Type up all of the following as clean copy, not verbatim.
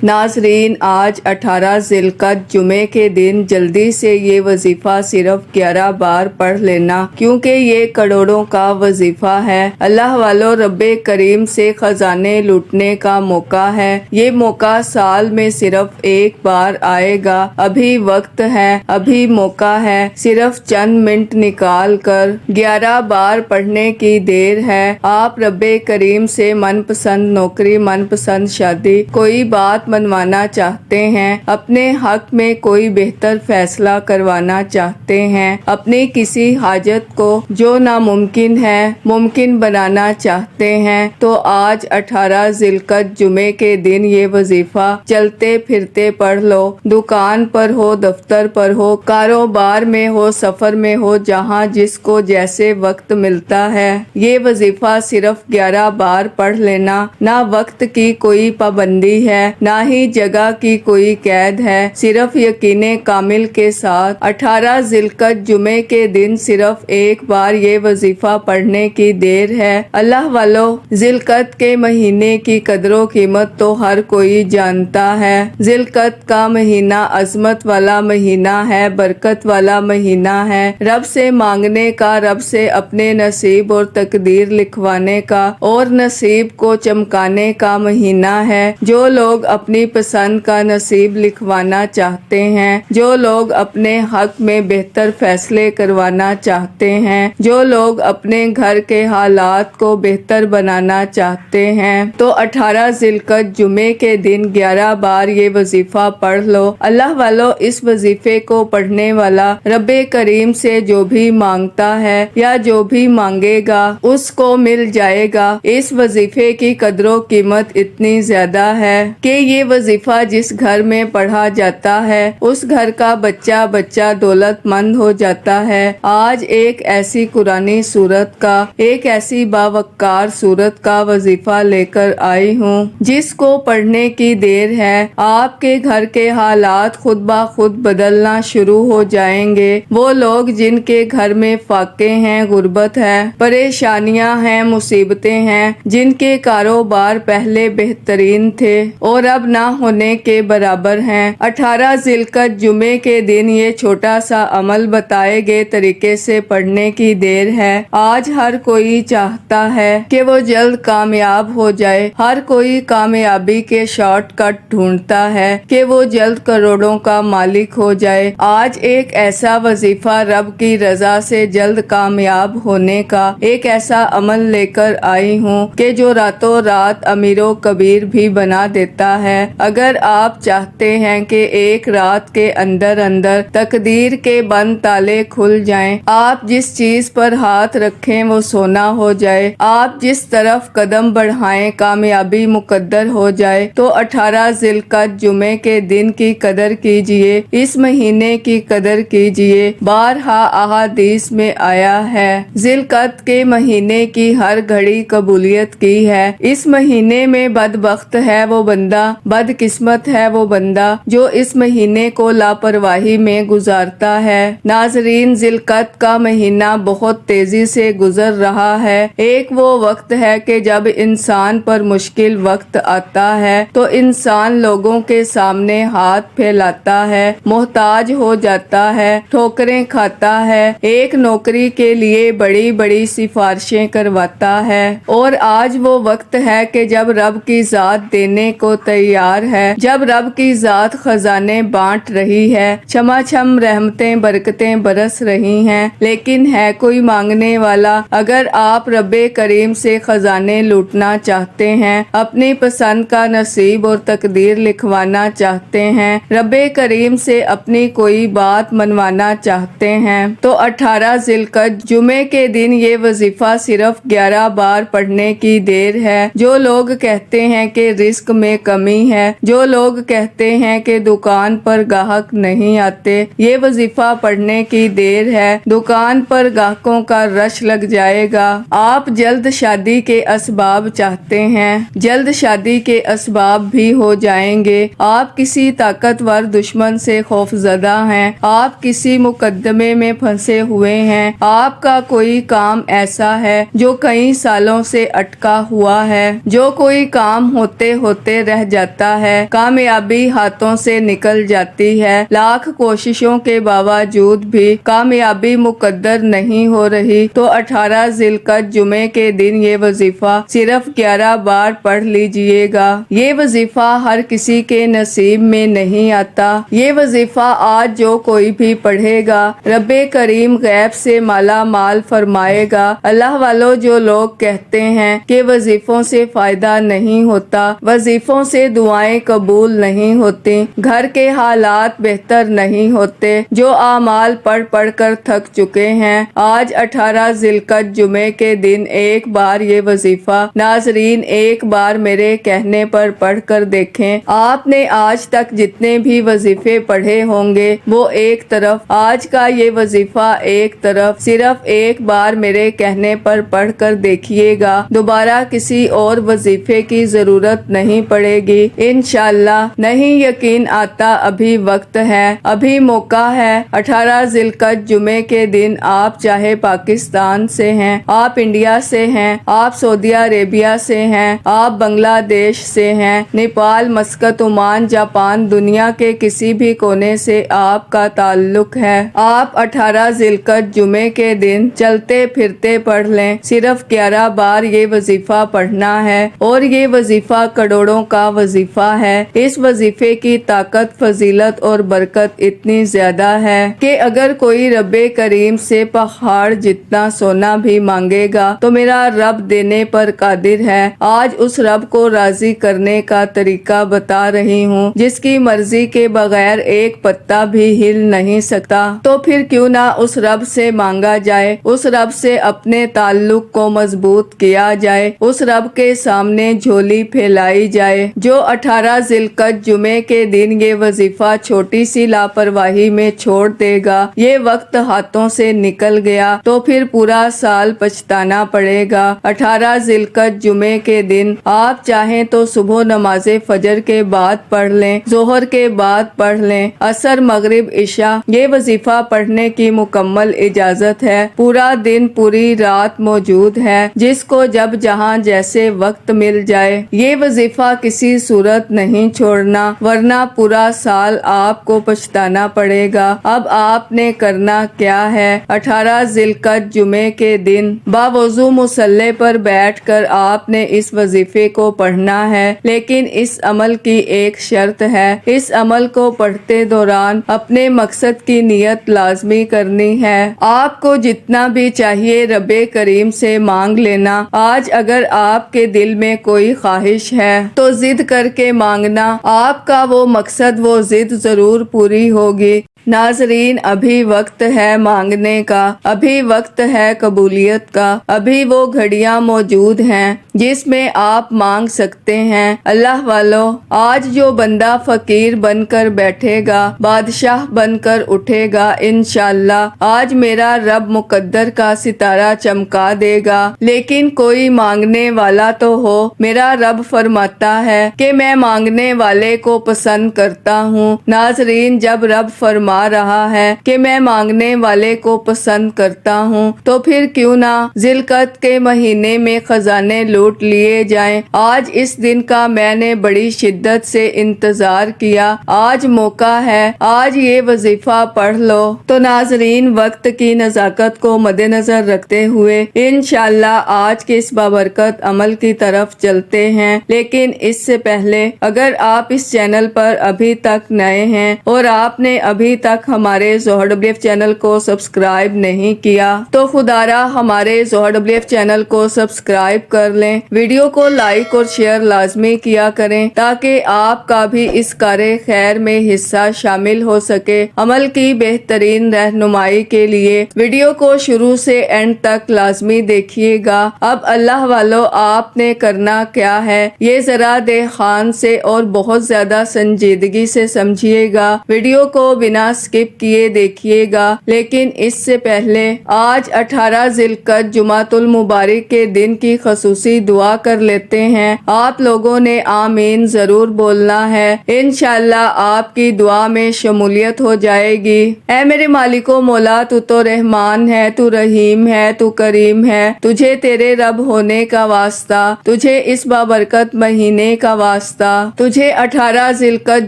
ناظرین، آج 18 ذی القعدہ جمعے کے دن جلدی سے یہ وظیفہ صرف 11 بار پڑھ لینا، کیونکہ یہ کروڑوں کا وظیفہ ہے۔ اللہ والو، رب کریم سے خزانے لوٹنے کا موقع ہے۔ یہ موقع سال میں صرف ایک بار آئے گا۔ ابھی وقت ہے، ابھی موقع ہے، صرف چند منٹ نکال کر 11 بار پڑھنے کی دیر ہے۔ آپ رب کریم سے من پسند نوکری، من پسند شادی، کوئی بات منوانا چاہتے ہیں، اپنے حق میں کوئی بہتر فیصلہ کروانا چاہتے ہیں، اپنی کسی حاجت کو جو ناممکن ہے ممکن بنانا چاہتے ہیں، تو آج 18 ذی القعدہ جمعے کے دن یہ وظیفہ چلتے پھرتے پڑھ لو۔ دکان پر ہو، دفتر پر ہو، کاروبار میں ہو، سفر میں ہو، جہاں جس کو جیسے وقت ملتا ہے، یہ وظیفہ صرف 11 بار پڑھ لینا۔ نہ وقت کی کوئی پابندی ہے، نہ ہی جگہ کی کوئی قید ہے، صرف یقین کامل کے ساتھ 18 ذی القعدہ جمعے کے دن صرف ایک بار یہ وظیفہ پڑھنے کی دیر ہے۔ اللہ والو، ذی القعدہ کے مہینے کی قدر و قیمت تو ہر کوئی جانتا ہے۔ ذی القعدہ کا مہینہ عظمت والا مہینہ ہے، برکت والا مہینہ ہے، رب سے مانگنے کا، رب سے اپنے نصیب اور تقدیر لکھوانے کا اور نصیب کو چمکانے کا مہینہ ہے۔ جو لوگ اپنی پسند کا نصیب لکھوانا چاہتے ہیں، جو لوگ اپنے حق میں بہتر فیصلے کروانا چاہتے ہیں، جو لوگ اپنے گھر کے حالات کو بہتر بنانا چاہتے ہیں، تو 18 ذی القعدہ جمعے کے دن 11 بار یہ وظیفہ پڑھ لو۔ اللہ والو، اس وظیفے کو پڑھنے والا رب کریم سے جو بھی مانگتا ہے یا جو بھی مانگے گا اس کو مل جائے گا۔ اس وظیفے کی قدر و قیمت اتنی زیادہ ہے کہ یہ وظیفہ جس گھر میں پڑھا جاتا ہے اس گھر کا بچہ دولت مند ہو جاتا ہے۔ آج ایک ایسی قرآنی سورت کا، ایک ایسی باوقار سورت کا وظیفہ لے کر آئی ہوں جس کو پڑھنے کی دیر ہے، آپ کے گھر کے حالات خود بخود بدلنا شروع ہو جائیں گے۔ وہ لوگ جن کے گھر میں فاقے ہیں، غربت ہے، پریشانیاں ہیں، مصیبتیں ہیں، جن کے کاروبار پہلے بہترین تھے اور اب نہ ہونے کے برابر ہیں، 18 ذی القعدہ جمعے کے دن یہ چھوٹا سا عمل بتائے گئے طریقے سے پڑھنے کی دیر ہے۔ آج ہر کوئی چاہتا ہے کہ وہ جلد کامیاب ہو جائے، ہر کوئی کامیابی کے شارٹ کٹ ڈھونڈتا ہے کہ وہ جلد کروڑوں کا مالک ہو جائے۔ آج ایک ایسا وظیفہ رب کی رضا سے جلد کامیاب ہونے کا ایک ایسا عمل لے کر آئی ہوں کہ جو راتوں رات امیر و کبیر بھی بنا دیتا ہے۔ اگر آپ چاہتے ہیں کہ ایک رات کے اندر تقدیر کے بند تالے کھل جائیں، آپ جس چیز پر ہاتھ رکھیں وہ سونا ہو جائے، آپ جس طرف قدم بڑھائیں کامیابی مقدر ہو جائے، تو 18 ذی القعدہ جمعے کے دن کی قدر کیجئے، اس مہینے کی قدر کیجئے۔ بارہا احادیث میں آیا ہے، ذی القعدہ کے مہینے کی ہر گھڑی قبولیت کی ہے۔ اس مہینے میں بدبخت ہے وہ بندہ، بدقسمت ہے وہ بندہ جو اس مہینے کو لاپرواہی میں گزارتا ہے۔ ناظرین، ذی القعدہ کا مہینہ بہت تیزی سے گزر رہا ہے۔ ایک وہ وقت ہے کہ جب انسان پر مشکل وقت آتا ہے تو انسان لوگوں کے سامنے ہاتھ پھیلاتا ہے، محتاج ہو جاتا ہے، ٹھوکریں کھاتا ہے، ایک نوکری کے لیے بڑی بڑی سفارشیں کرواتا ہے، اور آج وہ وقت ہے کہ جب رب کی ذات دینے کو تیار ہے، جب رب کی ذات خزانے بانٹ رہی ہے، چھما چھم رحمتیں برکتیں برس رہی ہیں، لیکن ہے کوئی مانگنے والا؟ اگر آپ رب کریم سے خزانے لوٹنا چاہتے ہیں، اپنی پسند کا نصیب اور تقدیر لکھوانا چاہتے ہیں، رب کریم سے اپنی کوئی بات منوانا چاہتے ہیں، تو 18 ذی القعدہ جمعے کے دن یہ وظیفہ صرف 11 بار پڑھنے کی دیر ہے۔ جو لوگ کہتے ہیں کہ رزق میں کمی ہے، جو لوگ کہتے ہیں کہ دکان پر گاہک نہیں آتے، یہ وظیفہ پڑھنے کی دیر ہے، دکان پر گاہکوں کا رش لگ جائے گا۔ آپ جلد شادی کے اسباب چاہتے ہیں، جلد شادی کے اسباب بھی ہو جائیں گے۔ آپ کسی طاقتور دشمن سے خوف زدہ ہیں، آپ کسی مقدمے میں پھنسے ہوئے ہیں، آپ کا کوئی کام ایسا ہے جو کئی سالوں سے اٹکا ہوا ہے، جو کوئی کام ہوتے ہوتے رہ جاتا جاتا ہے، کامیابی ہاتھوں سے نکل جاتی ہے، لاکھ کوششوں کے باوجود بھی کامیابی مقدر نہیں ہو رہی تو 18 ذی القعدہ جمعے کے دن یہ وظیفہ صرف 11 بار پڑھ لیجئے گا۔ یہ وظیفہ ہر کسی کے نصیب میں نہیں آتا۔ یہ وظیفہ آج جو کوئی بھی پڑھے گا رب کریم غیب سے مالا مال فرمائے گا۔ اللہ والو، جو لوگ کہتے ہیں کہ وظیفوں سے فائدہ نہیں ہوتا، وظیفوں سے دعائیں قبول نہیں ہوتی، گھر کے حالات بہتر نہیں ہوتے، جو اعمال پڑھ پڑھ کر تھک چکے ہیں، آج 18 ذی القعدہ جمعے کے دن ایک بار یہ وظیفہ ناظرین ایک بار میرے کہنے پر پڑھ کر دیکھیں۔ آپ نے آج تک جتنے بھی وظیفے پڑھے ہوں گے وہ ایک طرف، آج کا یہ وظیفہ ایک طرف، صرف ایک بار میرے کہنے پر پڑھ کر دیکھیے گا، دوبارہ کسی اور وظیفے کی ضرورت نہیں پڑے گی انشاءاللہ۔ نہیں یقین آتا ابھی وقت ہے، ابھی موقع ہے۔ 18 ذی القعدہ جمعے کے دن آپ چاہے پاکستان سے ہیں، آپ انڈیا سے ہیں، آپ سعودی عربیہ سے ہیں، آپ بنگلہ دیش سے ہیں، نیپال، مسقط، عمان، جاپان، دنیا کے کسی بھی کونے سے آپ کا تعلق ہے، آپ 18 ذی القعدہ جمعے کے دن چلتے پھرتے پڑھ لیں۔ صرف 11 بار یہ وظیفہ پڑھنا ہے اور یہ وظیفہ کروڑوں کا وظیفہ ہے۔ اس وظیفے کی طاقت، فضیلت اور برکت اتنی زیادہ ہے کہ اگر کوئی رب کریم سے پہاڑ جتنا سونا بھی مانگے گا تو میرا رب دینے پر قادر ہے۔ آج اس رب کو راضی کرنے کا طریقہ بتا رہی ہوں، جس کی مرضی کے بغیر ایک پتا بھی ہل نہیں سکتا، تو پھر کیوں نہ اس رب سے مانگا جائے، اس رب سے اپنے تعلق کو مضبوط کیا جائے، اس رب کے سامنے جھولی پھیلائی جائے۔ جو 18 ذی القعدہ جمعے کے دن یہ وظیفہ چھوٹی سی لاپرواہی میں چھوڑ دے گا، یہ وقت ہاتھوں سے نکل گیا تو پھر پورا سال پچھتانا پڑے گا۔ 18 ذی القعدہ جمعے کے دن آپ چاہیں تو صبح نماز فجر کے بعد پڑھ لیں، ظہر کے بعد پڑھ لیں، عصر، مغرب، عشاء، یہ وظیفہ پڑھنے کی مکمل اجازت ہے۔ پورا دن، پوری رات موجود ہے، جس کو جب جہاں جیسے وقت مل جائے۔ یہ وظیفہ کسی صورت نہیں چھوڑنا، ورنہ پورا سال آپ کو پچھتانا پڑے گا۔ اب آپ نے کرنا کیا ہے؟ 18 ذی القعدہ جمعے کے دن باوضو مصلی پر بیٹھ کر آپ نے اس وظیفے کو پڑھنا ہے، لیکن اس عمل کی ایک شرط ہے، اس عمل کو پڑھتے دوران اپنے مقصد کی نیت لازمی کرنی ہے۔ آپ کو جتنا بھی چاہیے رب کریم سے مانگ لینا۔ آج اگر آپ کے دل میں کوئی خواہش ہے تو ضد کر کے مانگنا، آپ کا وہ مقصد، وہ ضد ضرور پوری ہوگی۔ ناظرین، ابھی وقت ہے مانگنے کا، ابھی وقت ہے قبولیت کا، ابھی وہ گھڑیاں موجود ہیں جس میں آپ مانگ سکتے ہیں۔ اللہ والو، آج جو بندہ فقیر بن کر بیٹھے گا بادشاہ بن کر اٹھے گا انشاءاللہ۔ آج میرا رب مقدر کا ستارہ چمکا دے گا، لیکن کوئی مانگنے والا تو ہو۔ میرا رب فرماتا ہے کہ میں مانگنے والے کو پسند کرتا ہوں۔ ناظرین، جب رب فرما رہا ہے کہ میں مانگنے والے کو پسند کرتا ہوں تو پھر کیوں نہ ذی القعدہ کے مہینے میں خزانے لوٹ لیے جائیں۔ آج اس دن کا میں نے بڑی شدت سے انتظار کیا، آج موقع ہے، آج یہ وظیفہ پڑھ لو۔ تو ناظرین، وقت کی نزاکت کو مد نظر رکھتے ہوئے انشاءاللہ آج کے اس بابرکت عمل کی طرف چلتے ہیں، لیکن اس سے پہلے اگر آپ اس چینل پر ابھی تک نئے ہیں اور آپ نے ابھی تک ہمارے ZoHerWF چینل کو سبسکرائب نہیں کیا تو خدارا ہمارے ZoHerWF چینل کو سبسکرائب کر لیں، ویڈیو کو لائک اور شیئر لازمی کیا کریں تاکہ آپ کا بھی اس کار خیر میں حصہ شامل ہو سکے۔ عمل کی بہترین رہنمائی کے لیے ویڈیو کو شروع سے اینڈ تک لازمی دیکھیے گا۔ اب اللہ والو، آپ نے کرنا کیا ہے یہ ذرا دھیان سے اور بہت زیادہ سنجیدگی سے سمجھیے گا۔ ویڈیو کو بنا بنا سکپ کیے دیکھیے گا، لیکن اس سے پہلے آج 18 ذی القعدہ جمعۃ المبارک کے دن کی خصوصی دعا کر لیتے ہیں۔ آپ لوگوں نے آمین ضرور بولنا ہے، انشاءاللہ آپ کی دعا میں شمولیت ہو جائے گی۔ اے میرے مالک و مولا، تو رحمان ہے، تو رحیم ہے، تو کریم ہے، تجھے تیرے رب ہونے کا واسطہ، تجھے اس بابرکت مہینے کا واسطہ، تجھے 18 ذی القعدہ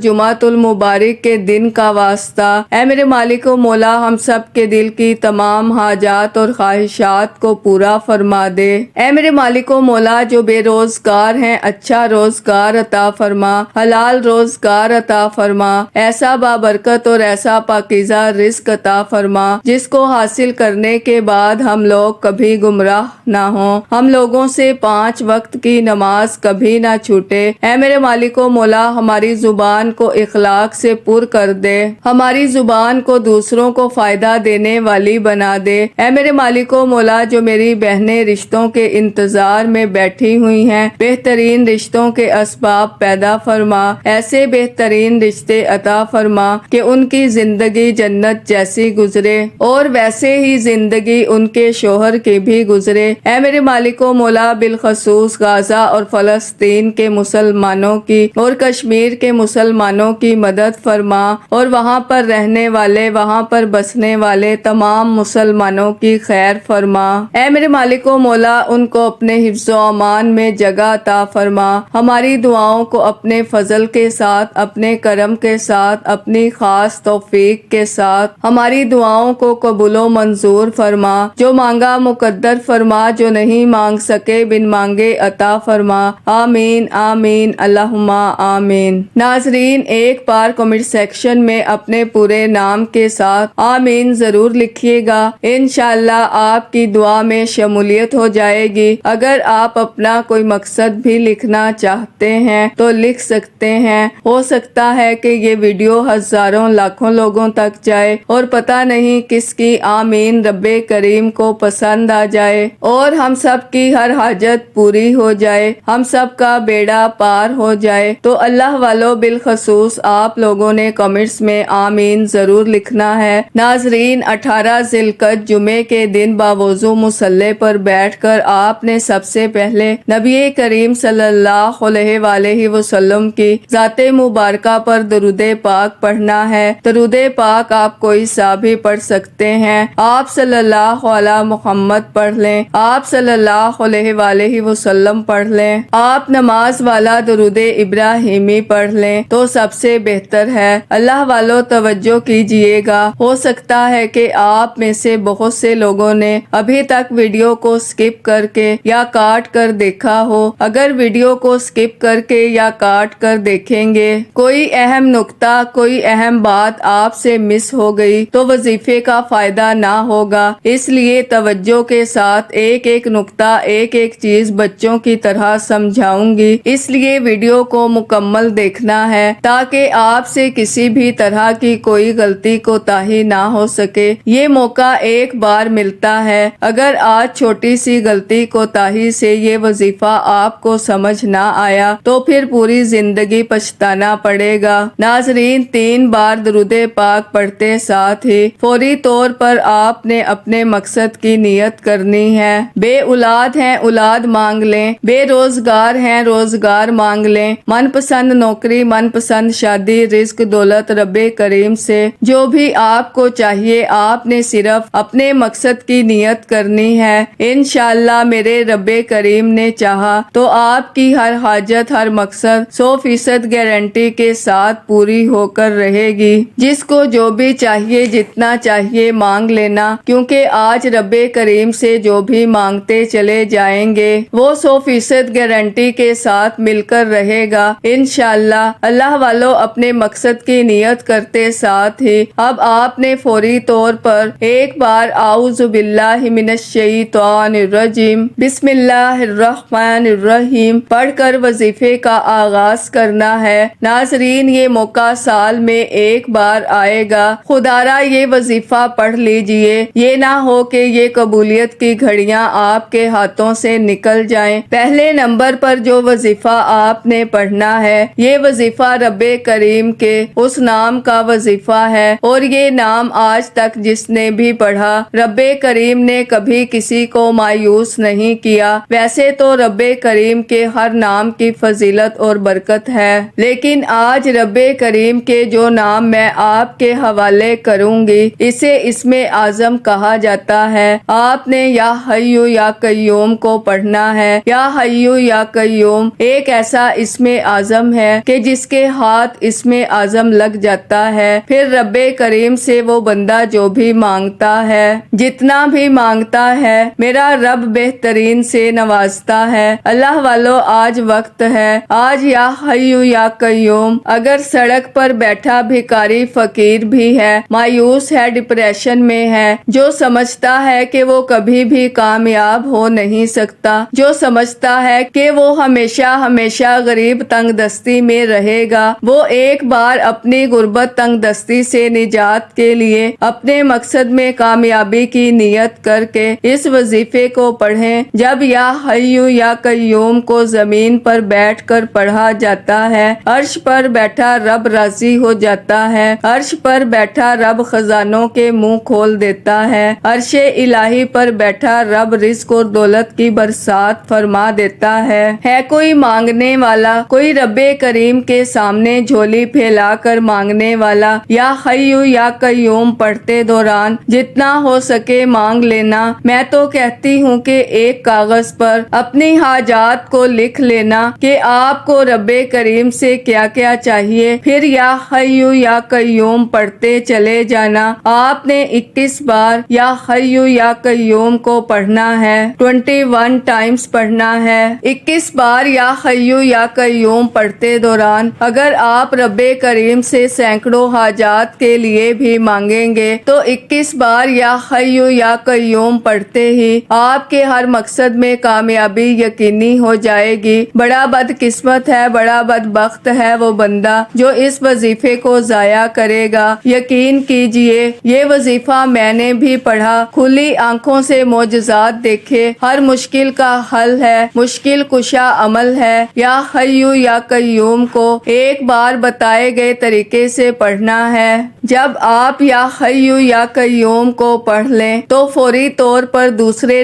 جمعۃ المبارک کے دن کا واسطہ۔ اے میرے مالک و مولا، ہم سب کے دل کی تمام حاجات اور خواہشات کو پورا فرما دے۔ اے میرے مالک و مولا، جو بے روزگار ہیں اچھا روزگار عطا فرما، حلال روزگار عطا فرما، ایسا بابرکت اور ایسا پاکیزہ رزق عطا فرما جس کو حاصل کرنے کے بعد ہم لوگ کبھی گمراہ نہ ہوں، ہم لوگوں سے 5 وقت کی نماز کبھی نہ چھوٹے۔ اے میرے مالک و مولا، ہماری زبان کو اخلاق سے پر کر دے، ہماری زبان کو دوسروں کو فائدہ دینے والی بنا دے۔ اے میرے مالک و مولا، جو میری بہنیں رشتوں کے انتظار میں بیٹھی ہوئی ہیں، بہترین رشتوں کے اسباب پیدا فرما، ایسے بہترین رشتے عطا فرما کہ ان کی زندگی جنت جیسی گزرے اور ویسے ہی زندگی ان کے شوہر کی بھی گزرے۔ اے میرے مالک و مولا، بالخصوص غزہ اور فلسطین کے مسلمانوں کی اور کشمیر کے مسلمانوں کی مدد فرما، اور وہاں پر رہنے والے، وہاں پر بسنے والے تمام مسلمانوں کی خیر فرما۔ اے میرے مالک و مولا، ان کو اپنے حفظ و امان میں جگہ عطا فرما، ہماری دعاؤں کو اپنے فضل کے ساتھ، اپنے کرم کے ساتھ، اپنی خاص توفیق کے ساتھ ہماری دعاؤں کو قبول و منظور فرما، جو مانگا مقدر فرما، جو نہیں مانگ سکے بن مانگے عطا فرما۔ آمین آمین اللہم آمین۔ ناظرین، ایک بار کمنٹ سیکشن میں اپنے پورے نام کے ساتھ آمین ضرور لکھیے گا، انشاءاللہ آپ کی دعا میں شمولیت ہو جائے گی۔ اگر آپ اپنا کوئی مقصد بھی لکھنا چاہتے ہیں تو لکھ سکتے ہیں، ہو سکتا ہے کہ یہ ویڈیو ہزاروں لاکھوں لوگوں تک جائے اور پتہ نہیں کس کی آمین رب کریم کو پسند آ جائے اور ہم سب کی ہر حاجت پوری ہو جائے، ہم سب کا بیڑا پار ہو جائے۔ تو اللہ والو، بالخصوص آپ لوگوں نے کمنٹس میں آمین ضرور لکھنا ہے۔ ناظرین، 18 ذی القعدہ جمعے کے دن باوضو مصلی پر بیٹھ کر آپ نے سب سے پہلے نبی کریم صلی اللہ علیہ وآلہ وسلم کی ذات مبارکہ پر درود پاک پڑھنا ہے۔ درود پاک آپ کوئی سا بھی پڑھ سکتے ہیں، آپ صلی اللہ علیہ محمد پڑھ لیں، آپ صلی اللہ علیہ وآلہ وسلم پڑھ لیں، آپ نماز والا درود ابراہیمی پڑھ لیں تو سب سے بہتر ہے۔ اللہ والو توجہ کیجئے گا، ہو سکتا ہے کہ آپ میں سے بہت سے لوگوں نے ابھی تک ویڈیو کو سکپ کر کے یا کاٹ کر دیکھا ہو۔ اگر ویڈیو کو سکپ کر کے یا کاٹ کر دیکھیں گے، کوئی اہم نقطہ، کوئی اہم بات آپ سے مس ہو گئی تو وظیفے کا فائدہ نہ ہوگا۔ اس لیے توجہ کے ساتھ ایک ایک نقطہ، ایک ایک چیز بچوں کی طرح سمجھاؤں گی، اس لیے ویڈیو کو مکمل دیکھنا ہے تاکہ آپ سے کسی بھی طرح کی کوئی غلطی کوتاہی نہ ہو سکے۔ یہ موقع ایک بار ملتا ہے، اگر آج چھوٹی سی غلطی کوتاہی سے یہ وظیفہ آپ کو سمجھ نہ آیا تو پھر پوری زندگی پچھتانا پڑے گا۔ ناظرین، 3 بار درود پاک پڑھتے ساتھ ہی فوری طور پر آپ نے اپنے مقصد کی نیت کرنی ہے۔ بے اولاد ہیں اولاد مانگ لیں، بے روزگار ہیں روزگار مانگ لیں، من پسند نوکری، من پسند شادی، رزق دولت رب کریم سے جو بھی آپ کو چاہیے، آپ نے صرف اپنے مقصد کی نیت کرنی ہے۔ انشاءاللہ میرے رب کریم نے چاہا تو آپ کی ہر حاجت، ہر مقصد 100% گارنٹی کے ساتھ پوری ہو کر رہے گی۔ جس کو جو بھی چاہیے، جتنا چاہیے مانگ لینا، کیونکہ آج رب کریم سے جو بھی مانگتے چلے جائیں گے وہ 100% گارنٹی کے ساتھ مل کر رہے گا انشاءاللہ۔ اللہ والو، اپنے مقصد کی نیت کرتے ساتھ ہی اب آپ نے فوری طور پر ایک بار اعوذ باللہ من الشیطان الرجیم بسم اللہ الرحمن الرحیم پڑھ کر وظیفے کا آغاز کرنا ہے۔ ناظرین، یہ موقع سال میں ایک بار آئے گا، خدارا یہ وظیفہ پڑھ لیجئے، یہ نہ ہو کہ یہ قبولیت کی گھڑیاں آپ کے ہاتھوں سے نکل جائیں۔ پہلے نمبر پر جو وظیفہ آپ نے پڑھنا ہے، یہ وظیفہ رب کریم کے اس نام کا وظیفہ وظیفہ ہے اور یہ نام آج تک جس نے بھی پڑھا رب کریم نے کبھی کسی کو مایوس نہیں کیا۔ ویسے تو رب کریم کے ہر نام کی فضیلت اور برکت ہے، لیکن آج رب کریم کے جو نام میں آپ کے حوالے کروں گی اسے اسم اعظم کہا جاتا ہے۔ آپ نے یا حی یا قیوم کو پڑھنا ہے۔ یا حی یا قیوم ایک ایسا اسم اعظم ہے کہ جس کے ہاتھ اسم اعظم لگ جاتا ہے، پھر رب کریم سے وہ بندہ جو بھی مانگتا ہے، جتنا بھی مانگتا ہے، میرا رب بہترین سے نوازتا ہے۔ اللہ والو آج وقت ہے، آج یا حی یا قیوم اگر سڑک پر بیٹھا بھکاری فقیر بھی ہے، مایوس ہے، ڈپریشن میں ہے، جو سمجھتا ہے کہ وہ کبھی بھی کامیاب ہو نہیں سکتا، جو سمجھتا ہے کہ وہ ہمیشہ ہمیشہ غریب تنگ دستی میں رہے گا، وہ ایک بار اپنی غربت تنگ دستی سے نجات کے لیے اپنے مقصد میں کامیابی کی نیت کر کے اس وظیفے کو پڑھیں۔ جب یا حی یا قیوم کو زمین پر بیٹھ کر پڑھا جاتا ہے، عرش پر بیٹھا رب راضی ہو جاتا ہے، عرش پر بیٹھا رب خزانوں کے منہ کھول دیتا ہے، عرش الہی پر بیٹھا رب رزق اور دولت کی برسات فرما دیتا ہے کوئی مانگنے والا، کوئی رب کریم کے سامنے جھولی پھیلا کر مانگنے والا، یا حی یا قیوم پڑھتے دوران جتنا ہو سکے مانگ لینا۔ میں تو کہتی ہوں کہ ایک کاغذ پر اپنی حاجات کو لکھ لینا کہ آپ کو رب کریم سے کیا کیا چاہیے، پھر یا حی یا قیوم پڑھتے چلے جانا۔ آپ نے 21 بار یا حی یا قیوم کو پڑھنا ہے، 21 ٹائمز پڑھنا ہے۔ 21 بار یا حی یا قیوم پڑھتے دوران اگر آپ رب کریم سے سینکڑوں حاجات کے لیے بھی مانگیں گے تو 21 بار یا حی یا قیوم پڑھتے ہی آپ کے ہر مقصد میں کامیابی یقینی ہو جائے گی۔ بڑا بدقسمت ہے، بڑا بدبخت ہے وہ بندہ جو اس وظیفے کو ضائع کرے گا۔ یقین کیجئے یہ وظیفہ میں نے بھی پڑھا، کھلی آنکھوں سے معجزات دیکھے، ہر مشکل کا حل ہے، مشکل کشا عمل ہے۔ یا حی یا قیوم کو ایک بار بتائے گئے طریقے سے پڑھنا ہے۔ جب آپ یا حی یا قیوم کو پڑھ لیں تو فوری طور پر دوسرے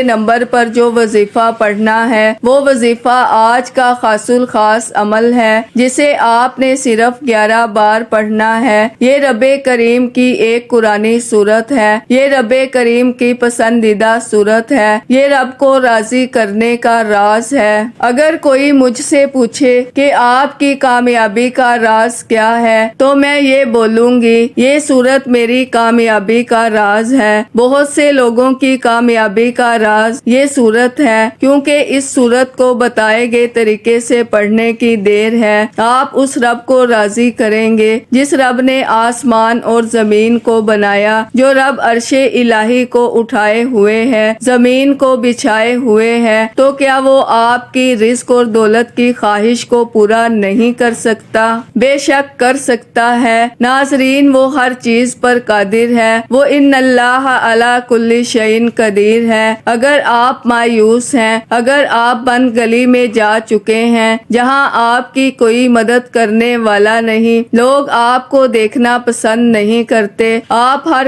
نمبر پر جو وظیفہ پڑھنا ہے وہ وظیفہ آج کا خاص الخاص عمل ہے جسے آپ نے صرف 11 بار پڑھنا ہے۔ یہ رب کریم کی ایک قرآنی سورت ہے، یہ رب کریم کی پسندیدہ سورت ہے، یہ رب کو راضی کرنے کا راز ہے۔ اگر کوئی مجھ سے پوچھے کہ آپ کی کامیابی کا راز کیا ہے تو میں یہ بولوں گی یہ سورت میری کامیابی کا راز ہے۔ بہت سے لوگوں کی کامیابی کا راز یہ سورت ہے، کیونکہ اس سورت کو بتائے گئے طریقے سے پڑھنے کی دیر ہے۔ آپ اس رب کو راضی کریں گے جس رب نے آسمان اور زمین کو بنایا، جو رب عرش الہی کو اٹھائے ہوئے ہے، زمین کو بچھائے ہوئے ہے، تو کیا وہ آپ کی رزق اور دولت کی خواہش کو پورا نہیں کر سکتا؟ بے شک کر سکتا ہے۔ ناظرین وہ ہر چیز پر قادر ہے، وہ ان اللہ علی کل شیء قدیر ہے۔ اگر آپ مایوس ہیں، اگر آپ بند گلی میں جا چکے ہیں جہاں آپ کی کوئی مدد کرنے والا نہیں، لوگ آپ کو دیکھنا پسند نہیں کرتے، آپ ہر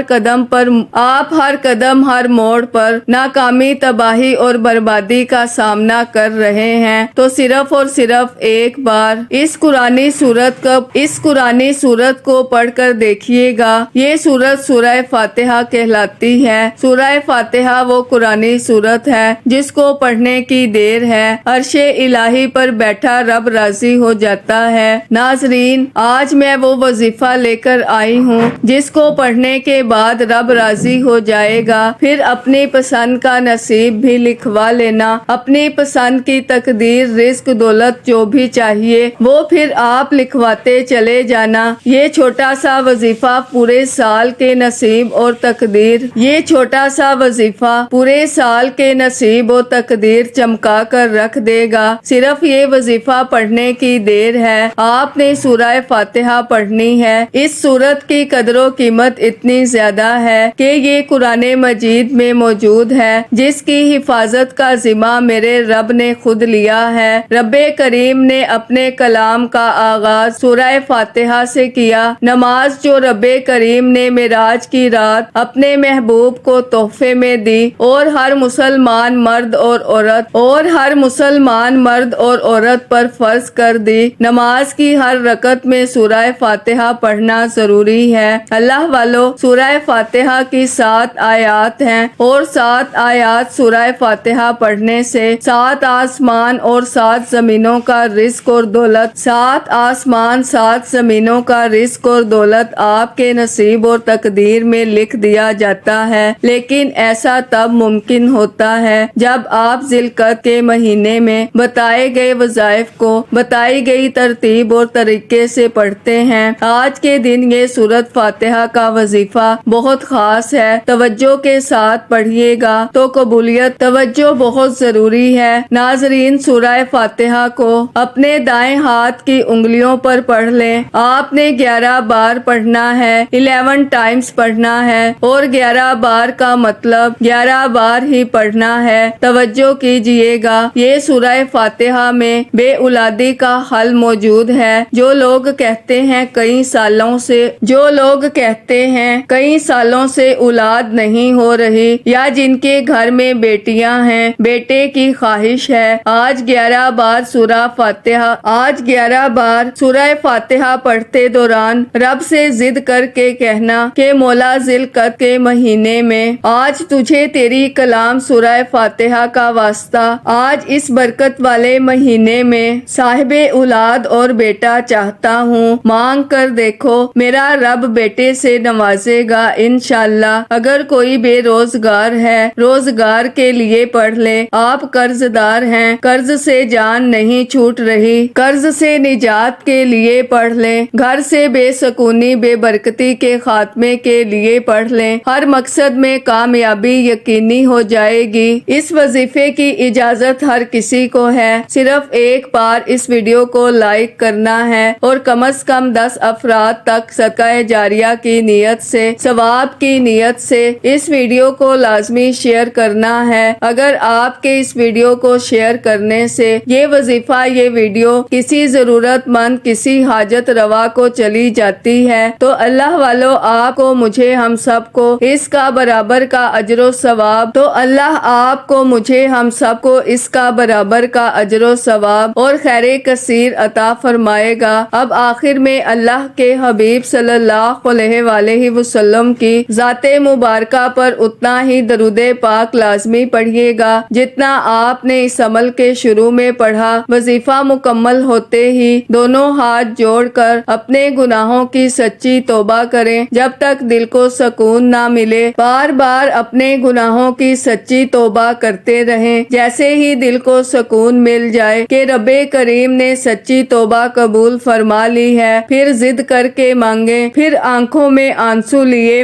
قدم ہر موڑ پر ناکامی، تباہی اور بربادی کا سامنا کر رہے ہیں، تو صرف اور صرف ایک بار اس قرآنی سورت کو پڑھ کر دیکھیے گا۔ یہ سورت سورہ فاتحہ کہلاتی ہے۔ سورہ فاتحہ وہ قرآنی سورت ہے جس کو پڑھنے کی دیر ہے، عرش الہی پر بیٹھا رب راضی ہو جاتا ہے۔ ناظرین آج میں وہ وظیفہ لے کر آئی ہوں جس کو پڑھنے کے بعد رب راضی ہو جائے گا، پھر اپنی پسند کا نصیب بھی لکھوا لینا، اپنی پسند کی تقدیر، رزق، دولت جو بھی چاہیے وہ پھر آپ لکھواتے چلے جانا۔ یہ چھوٹا سا وظیفہ پورے سال کے نصیب اور تقدیر چمکا کر رکھ دے گا۔ صرف یہ وظیفہ پڑھنے کی دیر ہے۔ آپ نے سورہ فاتحہ پڑھنی ہے۔ اس سورت کی قدر و قیمت اتنی زیادہ ہے کہ یہ قرآن مجید میں موجود ہے، جس کی حفاظت کا ذمہ میرے رب نے خود لیا ہے۔ رب کریم نے اپنے کلام کا کا آغاز سورہ فاتحہ سے کیا۔ نماز جو رب کریم نے معراج کی رات اپنے محبوب کو تحفے میں دی اور ہر مسلمان مرد اور عورت پر فرض کر دی۔ نماز کی ہر رکعت میں سورہ فاتحہ پڑھنا ضروری ہے۔ اللہ والو، سورہ فاتحہ کی 7 آیات ہیں اور 7 آیات سورہ فاتحہ پڑھنے سے 7 آسمان اور 7 زمینوں کا رزق اور دولت 7 آسمان 7 زمینوں کا رزق اور دولت آپ کے نصیب اور تقدیر میں لکھ دیا جاتا ہے، لیکن ایسا تب ممکن ہوتا ہے جب آپ ذی القعدہ کے مہینے میں بتائے گئے وظائف کو بتائی گئی ترتیب اور طریقے سے پڑھتے ہیں۔ آج کے دن یہ سورۃ فاتحہ کا وظیفہ بہت خاص ہے، توجہ کے ساتھ پڑھیے گا تو قبولیت توجہ بہت ضروری ہے۔ ناظرین، سورہ فاتحہ کو اپنے دائیں ہاتھ کی انگلیوں پر پڑھ لیں۔ آپ نے 11 بار پڑھنا ہے، 11 ٹائمز پڑھنا ہے، اور 11 بار کا مطلب 11 بار ہی پڑھنا ہے۔ توجہ کیجئے گا، یہ سورہ فاتحہ میں بے اولادی کا حل موجود ہے۔ جو لوگ کہتے ہیں کئی سالوں سے اولاد نہیں ہو رہی، یا جن کے گھر میں بیٹیاں ہیں، بیٹے کی خواہش ہے، آج 11 بار سورہ فاتحہ پڑھتے دوران رب سے ضد کر کے کہنا کہ مولا ذی القعدہ کے مہینے میں آج تجھے تیری کلام سورہ فاتحہ کا واسطہ، آج اس برکت والے مہینے میں صاحب اولاد اور بیٹا چاہتا ہوں، مانگ کر دیکھو، میرا رب بیٹے سے نوازے گا انشاءاللہ۔ اگر کوئی بے روزگار ہے، روزگار کے لیے پڑھ لے۔ آپ قرض دار ہیں، قرض سے جان نہیں چھوٹ رہی، قرض سے نجات کے لیے پڑھ لیں۔ گھر سے بے سکونی بے برکتی کے خاتمے کے لیے پڑھ لیں، ہر مقصد میں کامیابی یقینی ہو جائے گی۔ اس وظیفے کی اجازت ہر کسی کو ہے، صرف ایک بار اس ویڈیو کو لائک کرنا ہے اور کم از کم 10 افراد تک صدقہ جاریہ کی نیت سے، ثواب کی نیت سے اس ویڈیو کو لازمی شیئر کرنا ہے۔ اگر آپ کے اس ویڈیو کو شیئر کرنے سے یہ وظیفہ، یہ ویڈیو کسی ضرورت مند، کسی حاجت روا کو چلی جاتی ہے تو اللہ والو، آپ کو، مجھے، ہم سب کو اس کا برابر کا اجر و ثواب اور خیر کثیر عطا فرمائے گا۔ اب آخر میں اللہ کے حبیب صلی اللہ علیہ وآلہ وسلم کی ذات مبارکہ پر اتنا ہی درود پاک لازمی پڑھیے گا جتنا آپ نے اس عمل کے شروع میں پڑھا۔ وظیفہ مکمل ہوتے ہی دونوں ہاتھ جوڑ کر اپنے گناہوں کی سچی توبہ کریں جب تک دل کو سکون نہ ملے۔ بار بار اپنے گناہوں کی سچی توبہ کرتے رہیں، جیسے ہی دل کو سکون مل جائے کہ رب کریم نے سچی توبہ قبول فرما لی ہے، پھر ضد کر کے مانگیں، پھر آنکھوں میں آنسو لیے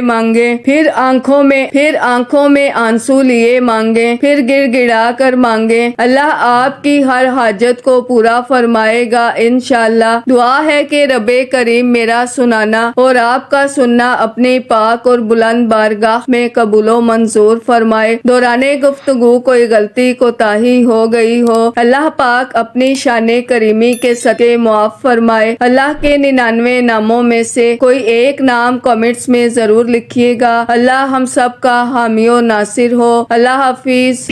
مانگیں، پھر گڑ گڑا کر مانگیں۔ اللہ آپ کی ہر حاجت کو پورا فرمائے گا انشاءاللہ۔ دعا ہے کہ رب کریم میرا سنانا اور آپ کا سننا اپنی پاک اور بلند بارگاہ میں قبول و منظور فرمائے۔ دوران گفتگو کوئی غلطی کوتاہی ہو گئی ہو، اللہ پاک اپنی شان کریمی کے صدقے معاف فرمائے۔ اللہ کے 99 ناموں میں سے کوئی ایک نام کمنٹس میں ضرور لکھیے گا۔ اللہ ہم سب کا حامی و ناصر ہو۔ اللہ حافظ۔